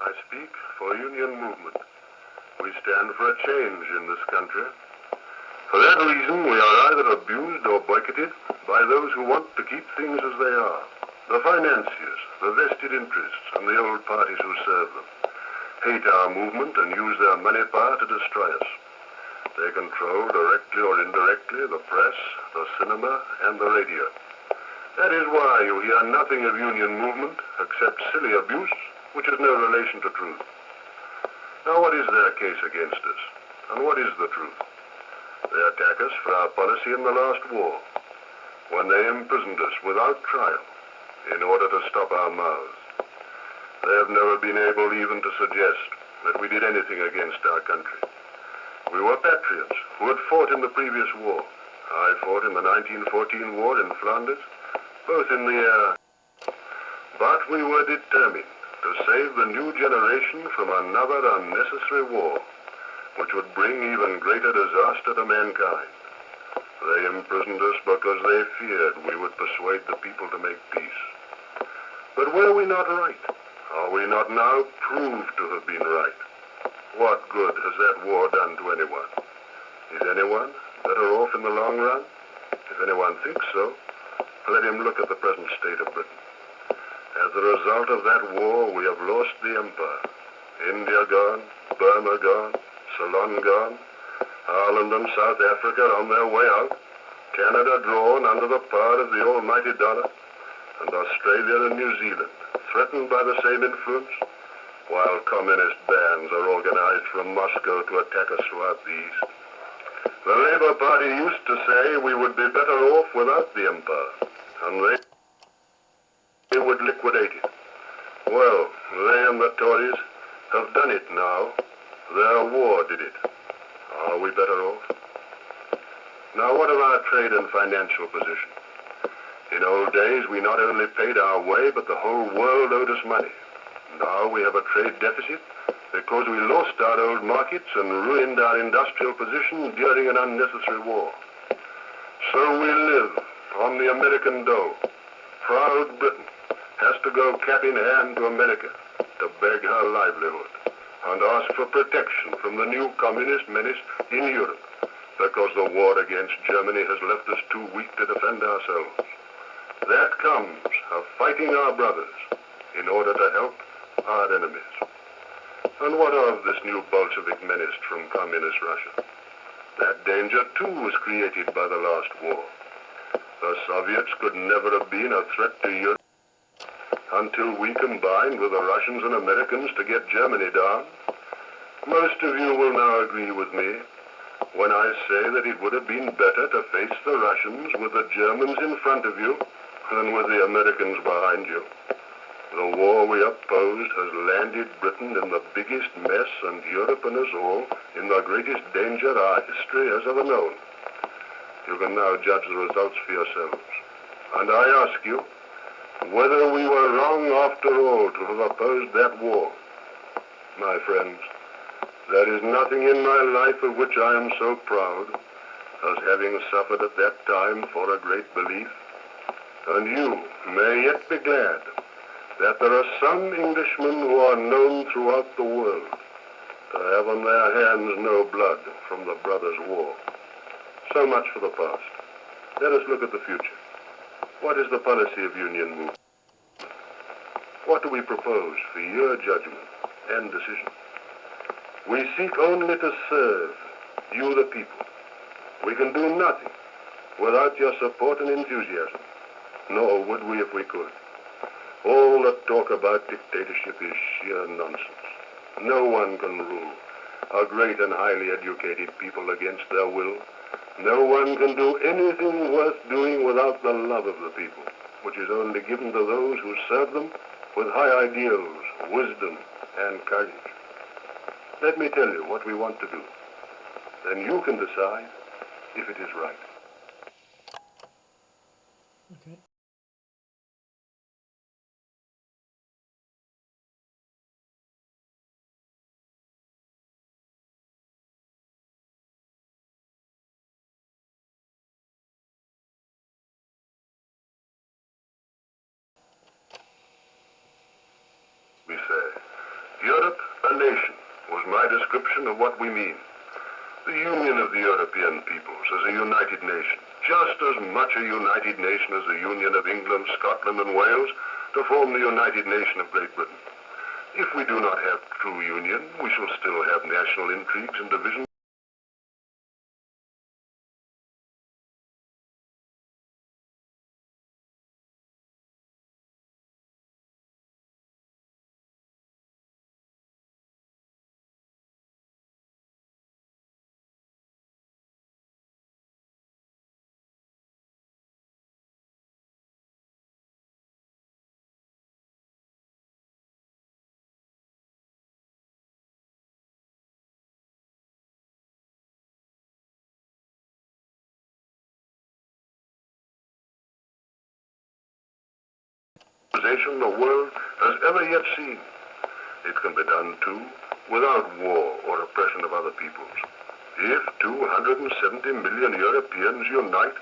I speak for Union movement. We stand for a change in this country. For that reason, we are either abused or boycotted by those who want to keep things as they are. The financiers, the vested interests, and the old parties who serve them hate our movement and use their money power to destroy us. They control, directly or indirectly, the press, the cinema, and the radio. That is why you hear nothing of union movement except silly abuse, which has no relation to truth. Now, what is their case against us? And what is the truth? They attack us for our policy in the last war, when they imprisoned us without trial in order to stop our mouths. They have never been able even to suggest that we did anything against our country. We were patriots who had fought in the previous war. I fought in the 1914 war in Flanders, both in the air. But we were determined to save the new generation from another unnecessary war, which would bring even greater disaster to mankind. They imprisoned us because they feared we would persuade the people to make peace. But were we not right? Are we not now proved to have been right? What good has that war done to anyone? Is anyone better off in the long run? If anyone thinks so, let him look at the present state of Britain. As a result of that war, we have lost the empire. India gone, Burma gone, Ceylon gone, Ireland and South Africa on their way out, Canada drawn under the power of the almighty dollar, and Australia and New Zealand threatened by the same influence, while communist bands are organized from Moscow to attack us throughout the East. The Labour Party used to say we would be better off without the empire, and they would liquidate it. Well, they and the Tories have done it now. Their war did it. Are we better off? Now, what of our trade and financial position? In old days, we not only paid our way, but the whole world owed us money. Now we have a trade deficit because we lost our old markets and ruined our industrial position during an unnecessary war. So we live on the American dole. Proud Britain has to go cap in hand to America to beg her livelihood and ask for protection from the new communist menace in Europe, because the war against Germany has left us too weak to defend ourselves. That comes of fighting our brothers in order to help our enemies. And what of this new Bolshevik menace from communist Russia? That danger too was created by the last war. The Soviets could never have been a threat to Europe until we combined with the Russians and Americans to get Germany down. Most of you will now agree with me when I say that it would have been better to face the Russians with the Germans in front of you than with the Americans behind you. The war we opposed has landed Britain in the biggest mess, and Europe and us all in the greatest danger our history has ever known. You can now judge the results for yourselves. And I ask you whether we were wrong after all to have opposed that war. My friends, there is nothing in my life of which I am so proud as having suffered at that time for a great belief. And you may yet be glad that there are some Englishmen who are known throughout the world to have on their hands no blood from the Brothers' War. So much for the past. Let us look at the future. What is the policy of Union movement? What do we propose for your judgment and decision? We seek only to serve you, the people. We can do nothing without your support and enthusiasm, nor would we if we could. All the talk about dictatorship is sheer nonsense. No one can rule a great and highly educated people against their will. No one can do anything worth doing without the love of the people, which is only given to those who serve them with high ideals, wisdom, and courage. Let me tell you what we want to do. Then you can decide if it is right. Okay. We say, Europe description of what we mean. The union of the European peoples as a united nation, just as much a united nation as the union of England, Scotland, and Wales to form the United Nation of Great Britain. If we do not have true union, we shall still have national intrigues and divisions. The world has ever yet seen. It can be done, too, without war or oppression of other peoples. If 270 million Europeans unite,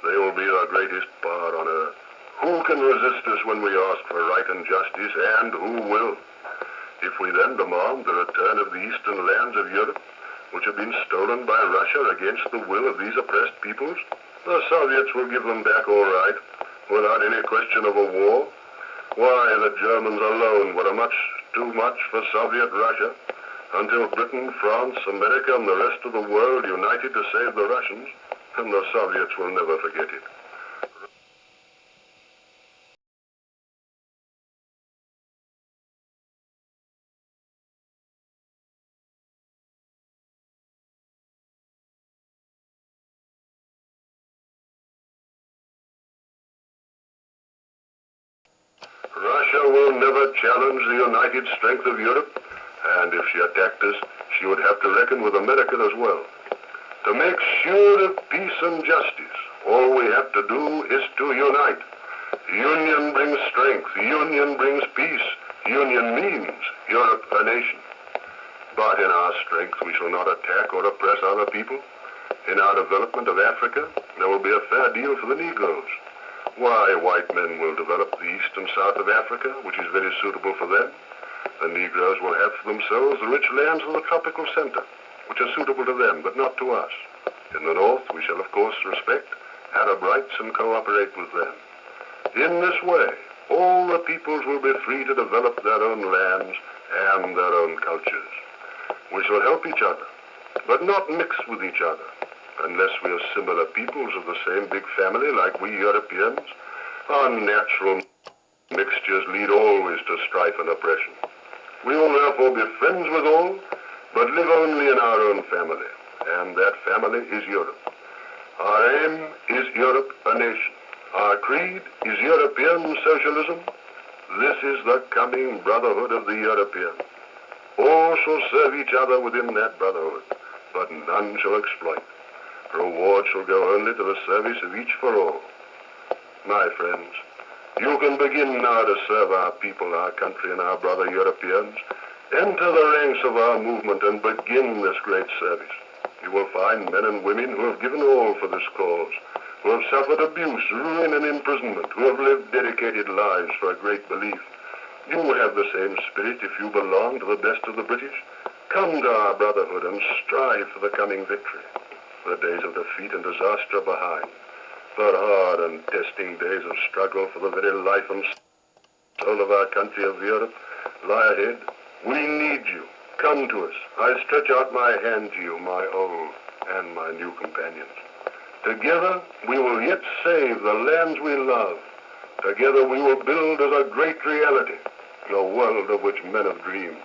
they will be the greatest power on earth. Who can resist us when we ask for right and justice, and who will? If we then demand the return of the eastern lands of Europe, which have been stolen by Russia against the will of these oppressed peoples, the Soviets will give them back all right, without any question of a war. Why, the Germans alone were too much for Soviet Russia, until Britain, France, America, and the rest of the world united to save the Russians, and the Soviets will never forget it. Russia will never challenge the united strength of Europe, and if she attacked us, she would have to reckon with America as well. To make sure of peace and justice, all we have to do is to unite. Union brings strength, union brings peace, union means Europe a nation. But in our strength we shall not attack or oppress other people. In our development of Africa, there will be a fair deal for the Negroes. Why, white men will develop the east and south of Africa, which is very suitable for them. The Negroes will have for themselves the rich lands of the tropical center, which are suitable to them, but not to us. In the north, we shall of course respect Arab rights and cooperate with them. In this way, all the peoples will be free to develop their own lands and their own cultures. We shall help each other, but not mix with each other. Unless we are similar peoples of the same big family like we Europeans, our natural mixtures lead always to strife and oppression. We will therefore be friends with all, but live only in our own family, and that family is Europe. Our aim is Europe a nation. Our creed is European socialism. This is the coming brotherhood of the Europeans. All shall serve each other within that brotherhood, but none shall exploit. Reward shall go only to the service of each for all. My friends, you can begin now to serve our people, our country, and our brother Europeans. Enter the ranks of our movement and begin this great service. You will find men and women who have given all for this cause, who have suffered abuse, ruin, and imprisonment, who have lived dedicated lives for a great belief. You have the same spirit if you belong to the best of the British. Come to our brotherhood and strive for the coming victory. The days of defeat and disaster are behind. The hard and testing days of struggle for the very life and soul of our country of Europe lie ahead. We need you. Come to us. I stretch out my hand to you, my old and my new companions. Together we will yet save the lands we love. Together we will build as a great reality the world of which men have dreamed.